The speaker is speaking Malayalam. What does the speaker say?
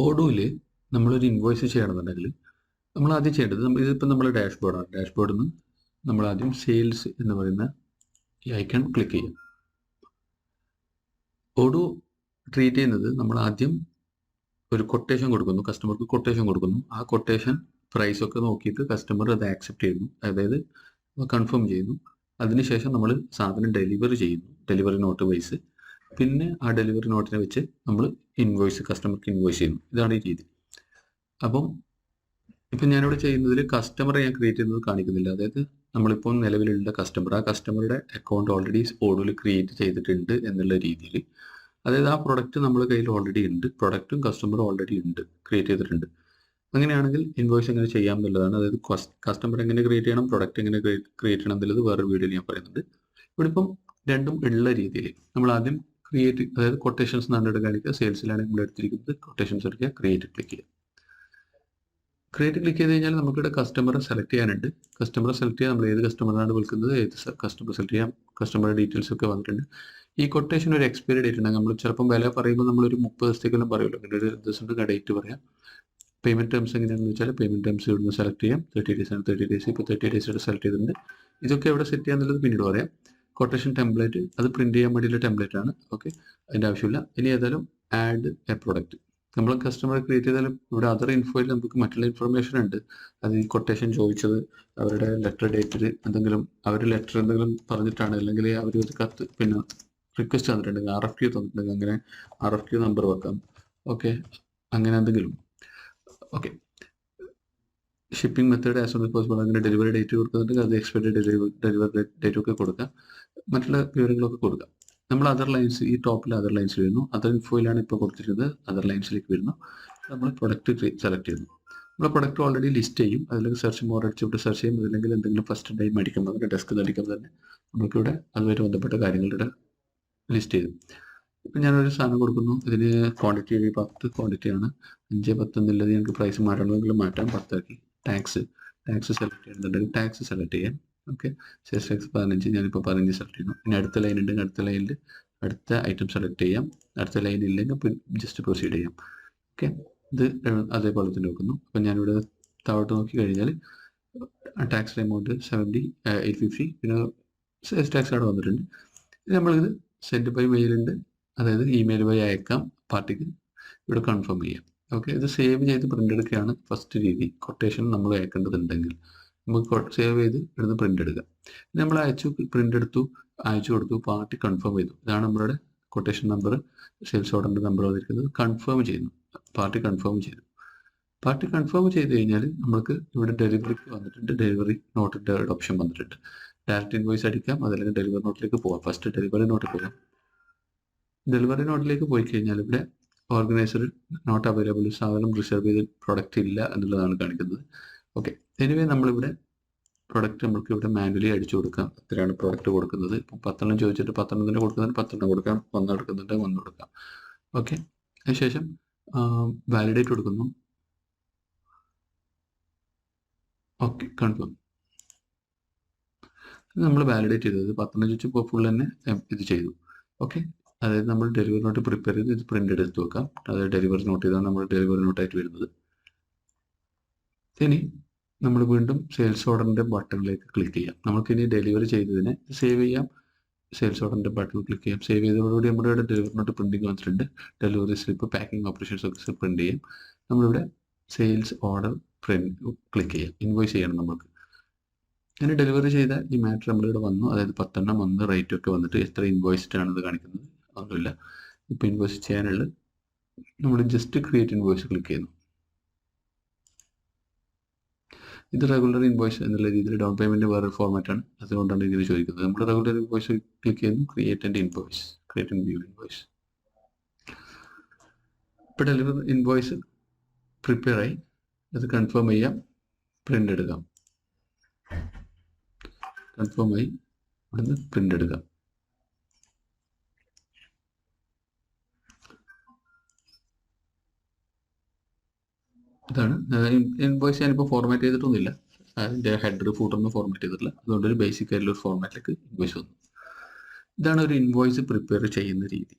ഓഡോയിൽ നമ്മളൊരു ഇൻവോയ്സ് ചെയ്യണമെന്നുണ്ടെങ്കിൽ നമ്മൾ ആദ്യം ചെയ്യേണ്ടത് ഇതിപ്പോൾ നമ്മുടെ ഡാഷ്ബോർഡാണ്. ഡാഷ്ബോർഡിൽ നിന്ന് നമ്മൾ ആദ്യം സെയിൽസ് എന്ന് പറയുന്ന ഈ ഐക്കൺ ക്ലിക്ക് ചെയ്യും. ഓഡോ ട്രീറ്റ് ചെയ്യുന്നത് നമ്മൾ ആദ്യം ഒരു കൊട്ടേഷൻ കൊടുക്കുന്നു, കസ്റ്റമർക്ക് കൊട്ടേഷൻ കൊടുക്കുന്നു. ആ കൊട്ടേഷൻ പ്രൈസൊക്കെ നോക്കിയിട്ട് കസ്റ്റമർ അത് ആക്സെപ്റ്റ് ചെയ്യുന്നു, അതായത് കൺഫേം ചെയ്യുന്നു. അതിനുശേഷം നമ്മൾ സാധനം ഡെലിവറി ചെയ്യുന്നു, ഡെലിവറി നോട്ട് വൈസ്. പിന്നെ ആ ഡെലിവറി നോട്ടിനെ വെച്ച് നമ്മൾ ഇൻവോയ്സ് കസ്റ്റമർക്ക് ഇൻവോയ്സ് ചെയ്യുന്നു. ഇതാണ് ഈ രീതി. അപ്പം ഇപ്പം ഞാനിവിടെ ചെയ്യുന്നതിൽ കസ്റ്റമറെ ഞാൻ ക്രിയേറ്റ് ചെയ്യുന്നത് കാണിക്കുന്നില്ല. അതായത് നമ്മളിപ്പോൾ നിലവിലുള്ള കസ്റ്റമർ, ആ കസ്റ്റമറുടെ അക്കൗണ്ട് ഓൾറെഡി ഓഡോയിൽ ക്രിയേറ്റ് ചെയ്തിട്ടുണ്ട് എന്നുള്ള രീതിയിൽ, അതായത് ആ പ്രൊഡക്റ്റ് നമ്മുടെ കയ്യിൽ ഓൾറെഡി ഉണ്ട്, പ്രൊഡക്റ്റും കസ്റ്റമറും ഓൾറെഡി ഉണ്ട്, ക്രിയേറ്റ് ചെയ്തിട്ടുണ്ട്. അങ്ങനെയാണെങ്കിൽ ഇൻവോയ്സ് എങ്ങനെ ചെയ്യാം എന്നുള്ളതാണ്. അതായത് കസ്റ്റമർ എങ്ങനെ ക്രിയേറ്റ് ചെയ്യണം, പ്രൊഡക്റ്റ് എങ്ങനെ ക്രിയേറ്റ് ചെയ്യണം എന്നുള്ളത് വേറൊരു വീഡിയോയിൽ ഞാൻ പറയുന്നുണ്ട്. ഇവിടെ ഇപ്പം രണ്ടും ഉള്ള രീതിയിൽ നമ്മൾ ആദ്യം ക്രിയേറ്റ്, അതായത് കൊട്ടേഷൻസ് എന്നാണ് കാണിക്കുക. സെയിൽസിലാണ് നമ്മൾ എടുത്തിരിക്കുന്നത്. കൊട്ടേഷൻസ് എടുക്കുക, ക്രിയേറ്റ് ക്ലിക്ക് ചെയ്യുക. ക്രിയേറ്റ് ക്ലിക്ക് ചെയ്ത് കഴിഞ്ഞാൽ നമുക്കിവിടെ കസ്റ്റമറെ സെലക്ട് ചെയ്യാനുണ്ട്. കസ്റ്റമറെ സെലക്ട് ചെയ്യാൻ നമ്മൾ ഏത് കസ്റ്റമറാണ് വിളിക്കുന്നത്, ഏത് കസ്റ്റമർ സെലക്ട് ചെയ്യാം, കസ്റ്റമറുടെ ഡീറ്റെയിൽസ് ഒക്കെ വന്നിട്ടുണ്ട്. ഈ കൊട്ടേഷൻ ഒരു എക്സ്പയറി ഡേറ്റ് ഉണ്ട്. നമ്മൾ ചിലപ്പം വില പറയുമ്പോൾ നമ്മളൊരു 30 ദിവസത്തേക്കെല്ലാം പറയുമല്ലോ, അങ്ങനെ ഒരു ദിവസം ഡേറ്റ് പറയാം. പേയ്മെൻറ്റ് ടേംസ് എങ്ങനെയാണെന്ന് വെച്ചാൽ പേയ്മെൻറ്റ് ടേംസ് ഇവിടുന്ന് സെലക്ട് ചെയ്യാം. 30 days ആണ്. 30 days ഇപ്പോൾ 30 days സെലക്ട് ചെയ്തിട്ടുണ്ട്. ഇതൊക്കെ എവിടെ സെറ്റ് ചെയ്യാന്നുള്ളത് പിന്നീട് പറയാം. കൊട്ടേഷൻ ടെംപ്ലേറ്റ് അത് പ്രിൻറ്റ് ചെയ്യാൻ വേണ്ടിയുള്ള ടെംപ്ലേറ്റ് ആണ്. ഓക്കെ, അതിൻ്റെ ആവശ്യമില്ല. ഇനി ഏതായാലും ആഡ് എ പ്രൊഡക്റ്റ് നമ്മൾ കസ്റ്റമറെ ക്രിയേറ്റ് ചെയ്താലും ഇവിടെ അതർ ഇൻഫോയിൽ നമുക്ക് മറ്റുള്ള ഇൻഫർമേഷൻ ഉണ്ട്. അത് ഈ കൊട്ടേഷൻ ചോദിച്ചത് അവരുടെ ലെറ്റർ ഡേറ്റിൽ എന്തെങ്കിലും അവർ ലെറ്റർ എന്തെങ്കിലും പറഞ്ഞിട്ടാണ്, അല്ലെങ്കിൽ അവർ ഒരു കത്ത് പിന്നെ റിക്വസ്റ്റ് തന്നിട്ടുണ്ടെങ്കിൽ RFQ തന്നിട്ടുണ്ടെങ്കിൽ അങ്ങനെ RFQ നമ്പർ വെക്കാം. ഓക്കെ, അങ്ങനെ എന്തെങ്കിലും. Okay, shipping method as soon as possible, അങ്ങനെ ഡെലിവറി ഡേറ്റ് കൊടുക്കുന്നുണ്ടെങ്കിൽ അത് എക്സ്പെക്റ്റഡ് ഡെലിവറി ഡേറ്റ് ഒക്കെ കൊടുക്കാം, മറ്റുള്ള വിവരങ്ങളൊക്കെ കൊടുക്കാം. നമ്മൾ അതർ ലൈൻസ്, ഈ ടോപ്പിൽ അതർ ലൈൻസിൽ വരുന്നു. അതർ ഇൻഫോയിലാണ് ഇപ്പോൾ കൊടുത്തിരുന്നത്, അതർ ലൈൻസിലേക്ക് വരുന്നു. നമ്മൾ പ്രൊഡക്റ്റ് സെലക്ട് ചെയ്യുന്നു. നമ്മൾ പ്രൊഡക്റ്റ് ഓൾറെഡി ലിസ്റ്റ് ചെയ്യും. അതിലേക്ക് സെർച്ച് മോർ അടിച്ചിട്ട് സെർച്ച് ചെയ്യും. അല്ലെങ്കിൽ എന്തെങ്കിലും ഫസ്റ്റ് ടൈം അടിക്കുമ്പോൾ ഡെസ്ക് അടിക്കുമ്പോൾ തന്നെ നമുക്കിവിടെ അതുമായിട്ട് ബന്ധപ്പെട്ട കാര്യങ്ങളുടെ ലിസ്റ്റ് ചെയ്തു. ഇപ്പം ഞാനൊരു സാധനം കൊടുക്കുന്നു. ഇതിന് ക്വാണ്ടിറ്റി 10 ക്വാണ്ടിറ്റിയാണ്. 5, 10 എന്നുള്ളത് ഞങ്ങൾക്ക് പ്രൈസ് മാറ്റണമെങ്കിൽ മാറ്റാം, 10 ആക്കി. ടാക്സ് സെലക്ട് ചെയ്യുന്നുണ്ടെങ്കിൽ ടാക്സ് സെലക്ട് ചെയ്യാം. ഓക്കെ, സെയിൽസ് ടാക്സ് 15, ഞാനിപ്പോൾ 15 സെലക്ട് ചെയ്യുന്നു. ഇനി അടുത്ത ലൈൻ ഉണ്ടെങ്കിൽ അടുത്ത ലൈനിൽ അടുത്ത ഐറ്റം സെലക്ട് ചെയ്യാം. അടുത്ത ലൈൻ ഇല്ലെങ്കിൽ ജസ്റ്റ് പ്രൊസീഡ് ചെയ്യാം. ഓക്കെ, ഇത് അതേപോലെ തന്നെ വെക്കുന്നു. അപ്പം ഞാനിവിടെ താഴോട്ട് നോക്കി കഴിഞ്ഞാൽ ടാക്സ് എമൗണ്ട് 850, പിന്നെ സെയിൽസ് ടാക്സ് അവിടെ വന്നിട്ടുണ്ട്. നമ്മളിത് സെൻഡ് ബൈ മെയിൽ ഉണ്ട്, അതായത് ഇമെയിൽ വഴി അയക്കാം പാർട്ടിക്ക്. ഇവിടെ കൺഫേം ചെയ്യാം. ഓക്കെ, ഇത് സേവ് ചെയ്ത് പ്രിൻ്റ് എടുക്കുകയാണ് ഫസ്റ്റ് രീതി. കൊട്ടേഷൻ നമ്മൾ അയക്കേണ്ടതുണ്ടെങ്കിൽ നമുക്ക് സേവ് ചെയ്ത് ഇവിടുന്ന് പ്രിൻ്റ് എടുക്കാം. നമ്മൾ പ്രിൻ്റ് എടുത്തു, അയച്ചു കൊടുത്തു, പാർട്ടി കൺഫേം ചെയ്തു. ഇതാണ് നമ്മളുടെ കൊട്ടേഷൻ നമ്പർ, സെയിൽസ് ഓർഡറിൻ്റെ നമ്പർ വന്നിരിക്കുന്നത്. കൺഫേം ചെയ്യുന്നു, പാർട്ടി കൺഫേം ചെയ്തു. പാർട്ടി കൺഫേം ചെയ്ത് കഴിഞ്ഞാൽ നമുക്ക് ഇവിടെ ഡെലിവറിക്ക് വന്നിട്ടുണ്ട്, ഡെലിവറി നോട്ടിൻ്റെ ഓപ്ഷൻ വന്നിട്ടുണ്ട്. ഡയറക്റ്റ് ഇൻവോയ്സ് അടിക്കാം, അതല്ലെങ്കിൽ ഡെലിവറി നോട്ടിലേക്ക് പോകാം. ഫസ്റ്റ് ഡെലിവറി നോട്ടിൽ പോകാം. ഡെലിവറി നോട്ടിലേക്ക് പോയി കഴിഞ്ഞാൽ ഇവിടെ ഓർഗനൈസർ നോട്ട് അവൈലബിൾ, സാധനം റിസർവ് ചെയ്ത് പ്രൊഡക്റ്റ് ഇല്ല എന്നുള്ളതാണ് കാണിക്കുന്നത്. ഓക്കെ, എനിവേ നമ്മളിവിടെ പ്രൊഡക്റ്റ് നമുക്ക് ഇവിടെ മാനുവലി അടിച്ചു കൊടുക്കാം. എത്രയാണ് പ്രൊഡക്റ്റ് കൊടുക്കുന്നത്. ഇപ്പം 10 ചോദിച്ചിട്ട് 10 തന്നെ കൊടുക്കുന്നതിന് 10 കൊടുക്കാം, 1 എടുക്കുന്നുണ്ട് 1 കൊടുക്കാം. ഓക്കെ, അതിനുശേഷം വാലിഡേറ്റ് കൊടുക്കുന്നു. Okay, confirm. നമ്മൾ വാലിഡേറ്റ് ചെയ്തത് 10 ചോദിച്ചപ്പോൾ ഫുൾ തന്നെ ഇത് ചെയ്തു. ഓക്കെ, അതായത് നമ്മൾ ഡെലിവറി നോട്ട് പ്രിപ്പയർ ചെയ്ത് ഇത് പ്രിൻ്റ് എടുത്ത് വെക്കാം. അതായത് ഡെലിവറി നോട്ട് ഇതാണ് നമ്മൾ ഡെലിവറി നോട്ടായിട്ട് വരുന്നത്. ഇനി നമ്മൾ വീണ്ടും സെയിൽസ് ഓർഡറിൻ്റെ ബട്ടണിലേക്ക് ക്ലിക്ക് ചെയ്യാം. നമുക്കിനി ഡെലിവറി ചെയ്തതിനെ സേവ് ചെയ്യാം. സെയിൽസ് ഓർഡറിൻ്റെ ബട്ടൺ ക്ലിക്ക് ചെയ്യാം. സേവ് ചെയ്തതോടുകൂടി നമ്മുടെ ഇവിടെ ഡെലിവറി നോട്ട് പ്രിൻറ്റിങ് വന്നിട്ടുണ്ട്. ഡെലിവറി സ്ലിപ്പ്, പാക്കിംഗ് ഓപ്പറേഷൻസ് ഒക്കെ പ്രിൻറ്റ് ചെയ്യാം. നമ്മളിവിടെ സെയിൽസ് ഓർഡർ ക്ലിക്ക് ചെയ്യാം. ഇൻവോയ്സ് ചെയ്യണം നമുക്ക്. അങ്ങനെ ഡെലിവറി ചെയ്ത ഈ മാറ്റർ നമ്മളിവിടെ വന്നു. അതായത് 10 വന്ന് റേറ്റ് ഒക്കെ വന്നിട്ട് എത്ര ഇൻവോയ്സ്ഡ് ആണെന്ന് കാണിക്കുന്നത്. ഒന്നുമില്ല. ഇപ്പോൾ ഇൻവോയ്സ് ചെയ്യാനുള്ളത് നമ്മൾ ജസ്റ്റ് ക്രിയേറ്റ് ഇൻവോയ്സ് ക്ലിക്ക് ചെയ്യുന്നു. ഇത് റെഗുലർ ഇൻവോയ്സ് എന്നുള്ള രീതിയിൽ ഡൗൺ പേയ്മെൻറ്റ് വേറൊരു ഫോർമാറ്റാണ്, അതുകൊണ്ടാണ് ഇങ്ങനെ ചോദിക്കുന്നത്. നമ്മൾ റെഗുലർ ഇൻവോയ്സ് ക്ലിക്ക് ചെയ്യുന്നു, create and invoice, create and view invoice. ഇപ്പോൾ ഡെലിവർ ഇൻവോയ്സ് പ്രിപ്പയർ ആയി. അത് കൺഫേം ചെയ്യാം, പ്രിൻ്റ് എടുക്കാം. കൺഫേം ആയി, ഇവിടുന്ന് പ്രിൻ്റ് എടുക്കാം. ഇതാണ് ഇൻവോയ്സ്. ഞാനിപ്പോൾ ഫോർമാറ്റ് ചെയ്തിട്ടൊന്നുമില്ല, അതിൻ്റെ ഹെഡർ ഫൂട്ടറൊന്നും ഫോർമാറ്റ് ചെയ്തിട്ടില്ല. അതുകൊണ്ട് ഒരു ബേസിക് ആയിട്ടുള്ള ഒരു ഫോർമാറ്റിലേക്ക് ഇൻവോയ്സ് വന്നു. ഇതാണ് ഒരു ഇൻവോയ്സ് പ്രിപ്പയർ ചെയ്യുന്ന രീതി.